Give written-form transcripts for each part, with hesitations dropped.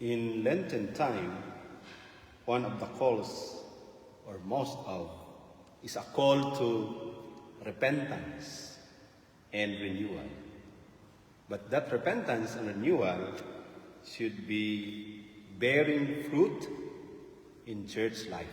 In Lenten time, one of the calls, or most of, is a call to repentance and renewal. But that repentance and renewal should be bearing fruit in church life.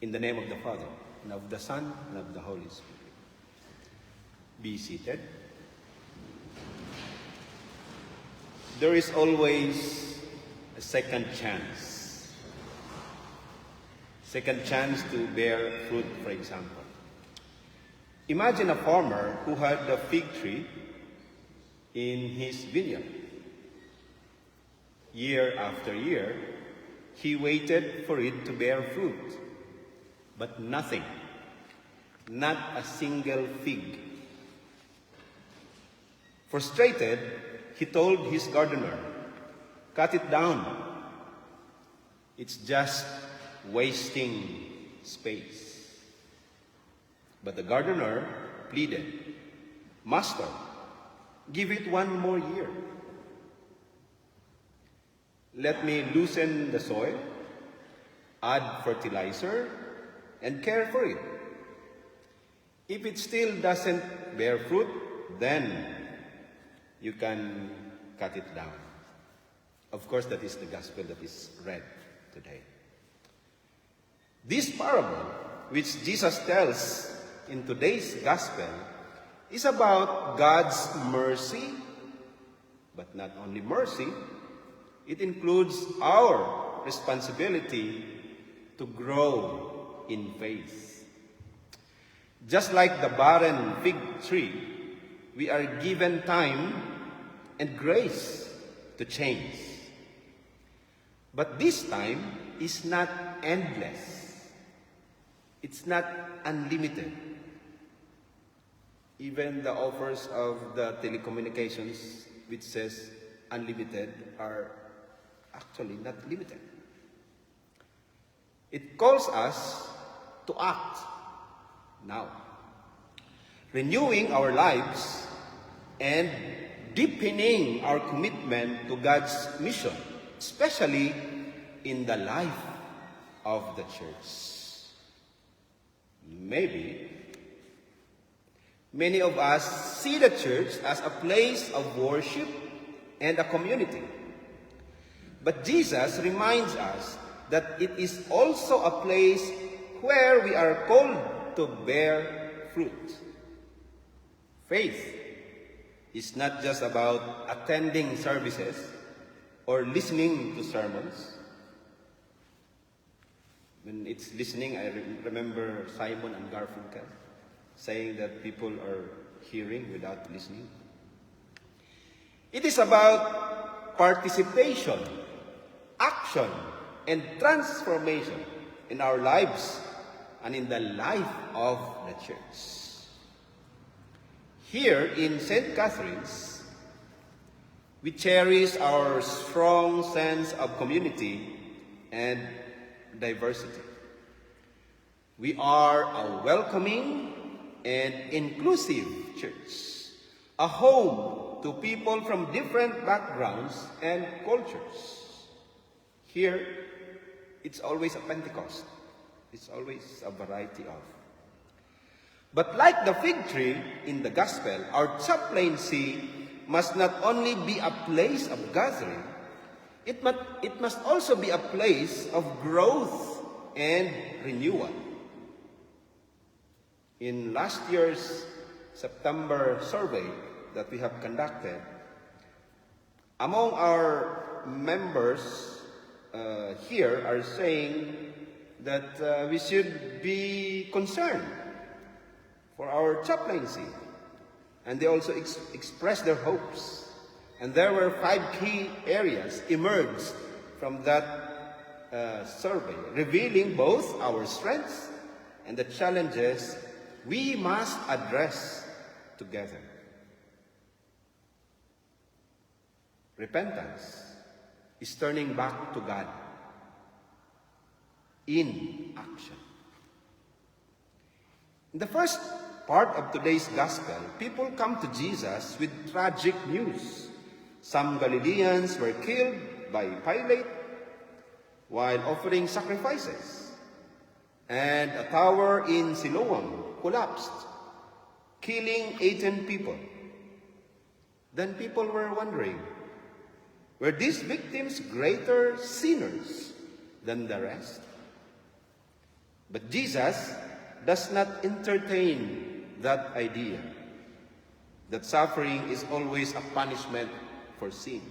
In the name of the Father, and of the Son, and of the Holy Spirit. Be seated. There is always a second chance. Second chance to bear fruit, for example. Imagine a farmer who had a fig tree in his vineyard. Year after year, he waited for it to bear fruit. But nothing, not a single fig. Frustrated, he told his gardener, "Cut it down. It's just wasting space." But the gardener pleaded, "Master, give it one more year. Let me loosen the soil, add fertilizer, and care for it. If it still doesn't bear fruit, then you can cut it down." Of course, that is the gospel that is read today. This parable, which Jesus tells in today's gospel, is about God's mercy, but not only mercy, it includes our responsibility to grow in faith. Just like the barren fig tree, we are given time and grace to change. But this time is not endless. It's not unlimited. Even the offers of the telecommunications, which says unlimited, are actually not limited. It calls us to act now, renewing our lives and deepening our commitment to God's mission, especially in the life of the church. Maybe many of us see the church as a place of worship and a community. But Jesus reminds us that it is also a place where we are called to bear fruit. Faith is not just about attending services or listening to sermons. When it's listening, I remember Simon and Garfunkel saying that people are hearing without listening. It is about participation, action, and transformation in our lives and in the life of the church. Here in St. Catherine's, we cherish our strong sense of community and diversity. We are a welcoming and inclusive church, a home to people from different backgrounds and cultures. Here, it's always a Pentecost. It's always a variety of. But like the fig tree in the gospel, our chaplaincy must not only be a place of gathering, it must also be a place of growth and renewal. In last year's September survey that we have conducted, among our members here are saying that we should be concerned for our chaplaincy. And they also expressed their hopes. And there were 5 key areas emerged from that survey, revealing both our strengths and the challenges we must address together. Repentance is turning back to God in action. In the first part of today's gospel, people come to Jesus with tragic news. Some Galileans were killed by Pilate while offering sacrifices, and a tower in Siloam collapsed, killing 18 people. Then people were wondering, were these victims greater sinners than the rest? But Jesus does not entertain that idea, that suffering is always a punishment for sin.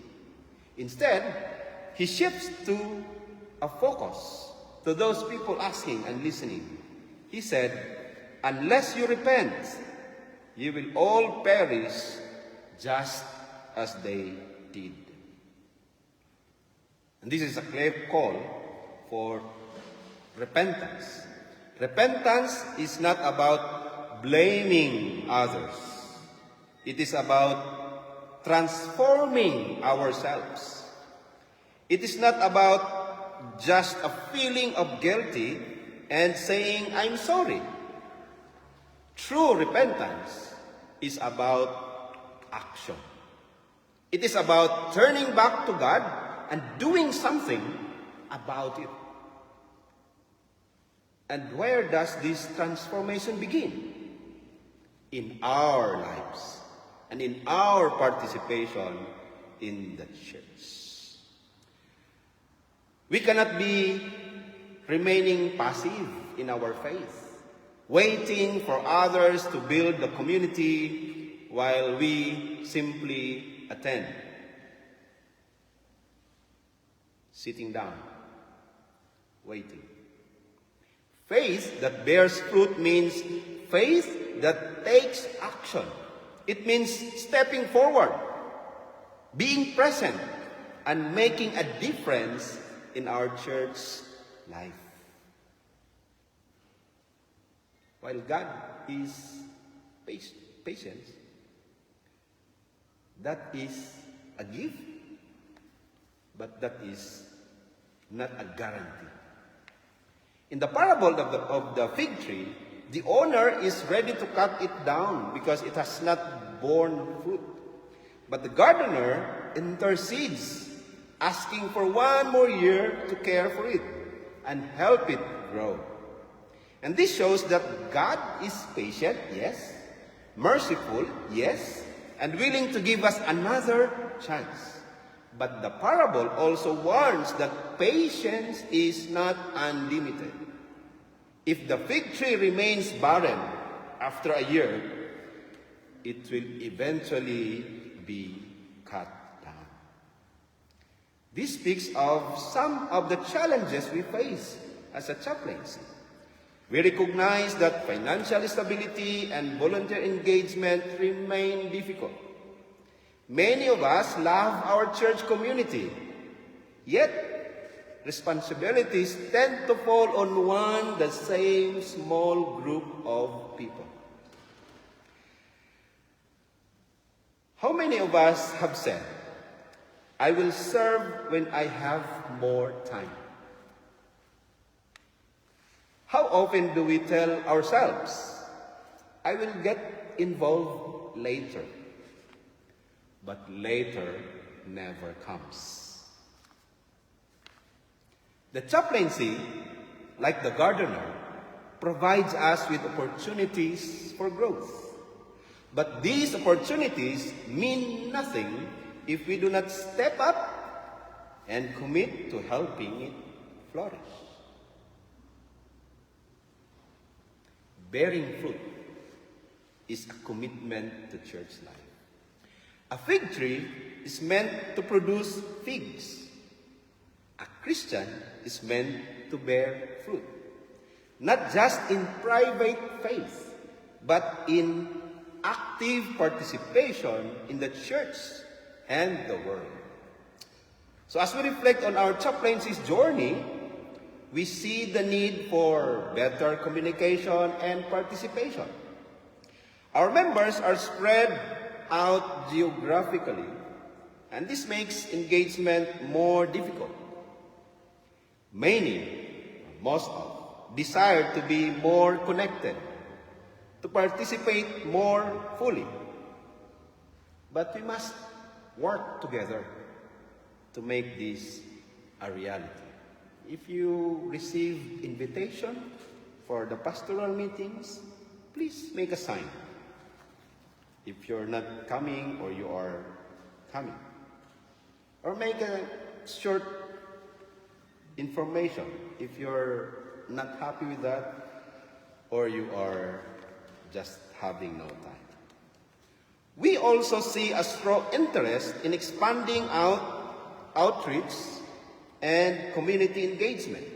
Instead, he shifts to a focus to those people asking and listening. He said, unless you repent, you will all perish just as they did. And this is a clear call for repentance. Repentance is not about blaming others. It is about transforming ourselves. It is not about just a feeling of guilty and saying, I'm sorry. True repentance is about action. It is about turning back to God and doing something about it. And where does this transformation begin? In our lives and in our participation in the church. We cannot be remaining passive in our faith, waiting for others to build the community while we simply attend. Sitting down, waiting. Faith that bears fruit means faith that takes action. It means stepping forward, being present, and making a difference in our church life. While God is patient, that is a gift, but that is not a guarantee. In the parable of the fig tree, the owner is ready to cut it down because it has not borne fruit. But the gardener intercedes, asking for one more year to care for it and help it grow. And this shows that God is patient, yes, merciful, yes, and willing to give us another chance. But the parable also warns that patience is not unlimited. If the fig tree remains barren after a year, it will eventually be cut down. This speaks of some of the challenges we face as a chaplaincy. We recognize that financial stability and volunteer engagement remain difficult. Many of us love our church community, yet responsibilities tend to fall on the same small group of people. How many of us have said, I will serve when I have more time? How often do we tell ourselves, I will get involved later? But later never comes. The chaplaincy, like the gardener, provides us with opportunities for growth. But these opportunities mean nothing if we do not step up and commit to helping it flourish. Bearing fruit is a commitment to church life. A fig tree is meant to produce figs. A Christian is meant to bear fruit. Not just in private faith, but in active participation in the church and the world. So as we reflect on our chaplaincy's journey, we see the need for better communication and participation. Our members are spread out geographically, and this makes engagement more difficult. Many, most of, desire to be more connected, to participate more fully. But we must work together to make this a reality. If you receive invitation for the pastoral meetings, please make a sign. If you're not coming or you are coming. Or make a short information if you're not happy with that or you are just having no time. We also see a strong interest in expanding outreach and community engagement.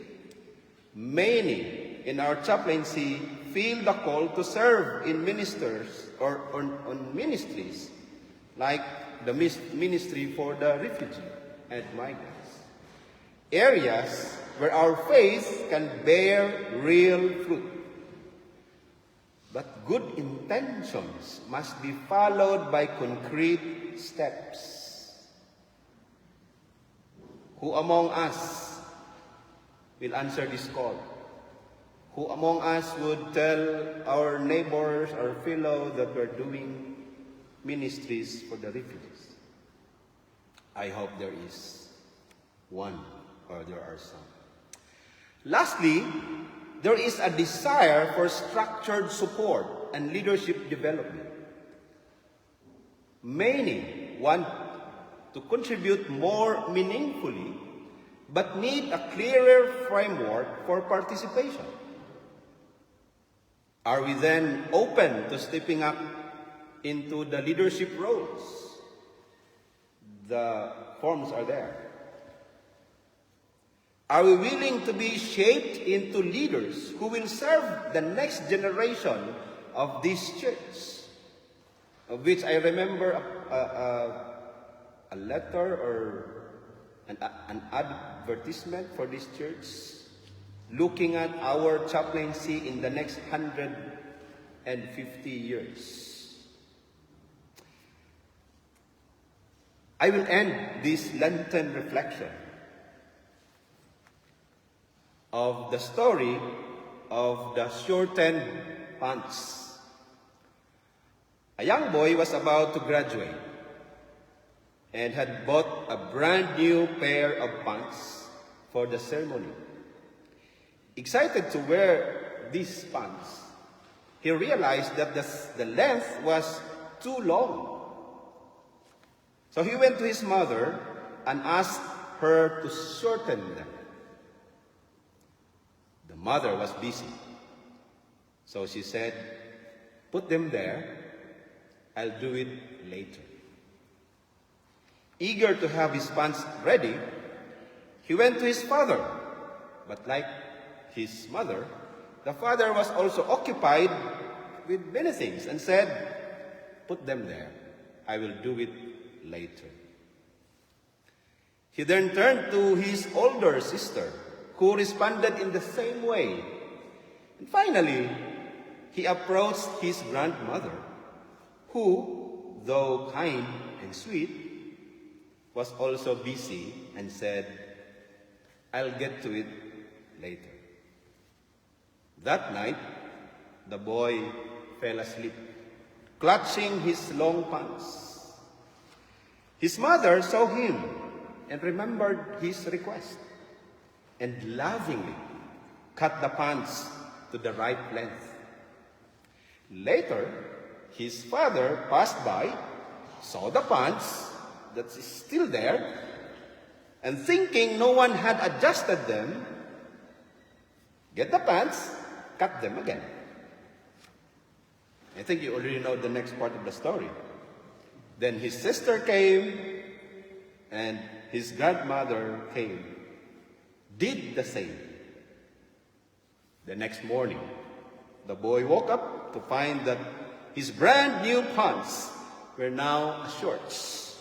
Many in our chaplaincy feel the call to serve in ministers or on ministries like the ministry for the refugee and migrants. Areas where our faith can bear real fruit. But good intentions must be followed by concrete steps. Who among us will answer this call? Who among us would tell our neighbors, our fellow, that we're doing ministries for the refugees? I hope there is one or there are some. Lastly, there is a desire for structured support and leadership development. Many want to contribute more meaningfully, but need a clearer framework for participation. Are we then open to stepping up into the leadership roles? The forms are there. Are we willing to be shaped into leaders who will serve the next generation of this church? Of which I remember a letter or an advertisement for this church looking at our chaplaincy in the next 150 years. I will end this Lenten reflection of the story of the shortened pants. A young boy was about to graduate and had bought a brand new pair of pants for the ceremony. Excited to wear these pants, he realized that the length was too long. So he went to his mother and asked her to shorten them. The mother was busy. So she said, "Put them there. I'll do it later." Eager to have his pants ready, he went to his father. But like his mother, the father was also occupied with many things and said, "Put them there. I will do it later." He then turned to his older sister, who responded in the same way. And finally, he approached his grandmother, who, though kind and sweet, was also busy and said, "I'll get to it later." That night, the boy fell asleep, clutching his long pants. His mother saw him and remembered his request, and lovingly cut the pants to the right length. Later, his father passed by, saw the pants that is still there, and thinking no one had adjusted them, get the pants, cut them again. I think you already know the next part of the story. Then his sister came, and his grandmother came, did the same. The next morning, the boy woke up to find that his brand new pants were now shorts,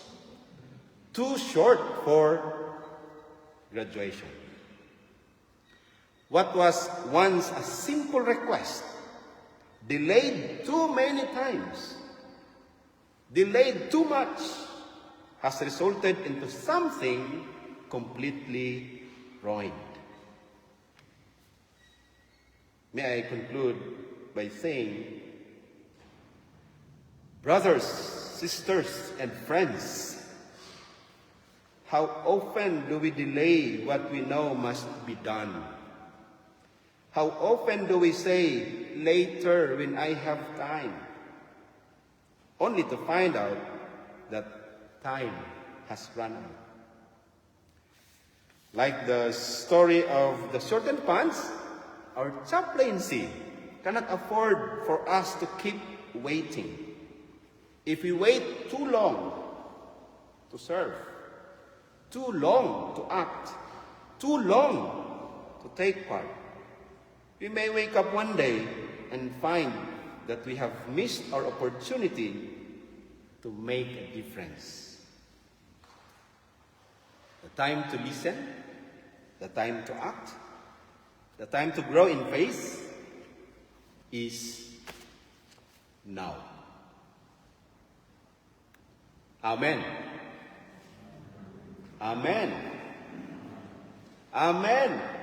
too short for graduation. What was once a simple request, delayed too many times, delayed too much, has resulted into something completely ruined. May I conclude by saying, brothers, sisters, and friends, How often do we delay what we know must be done? How often do we say, later when I have time, only to find out that time has run out? Like the story of the shortened pants, our chaplaincy cannot afford for us to keep waiting. If we wait too long to serve, too long to act, too long to take part, we may wake up one day and find that we have missed our opportunity to make a difference. The time to listen, the time to act, the time to grow in faith is now. Amen. Amen. Amen.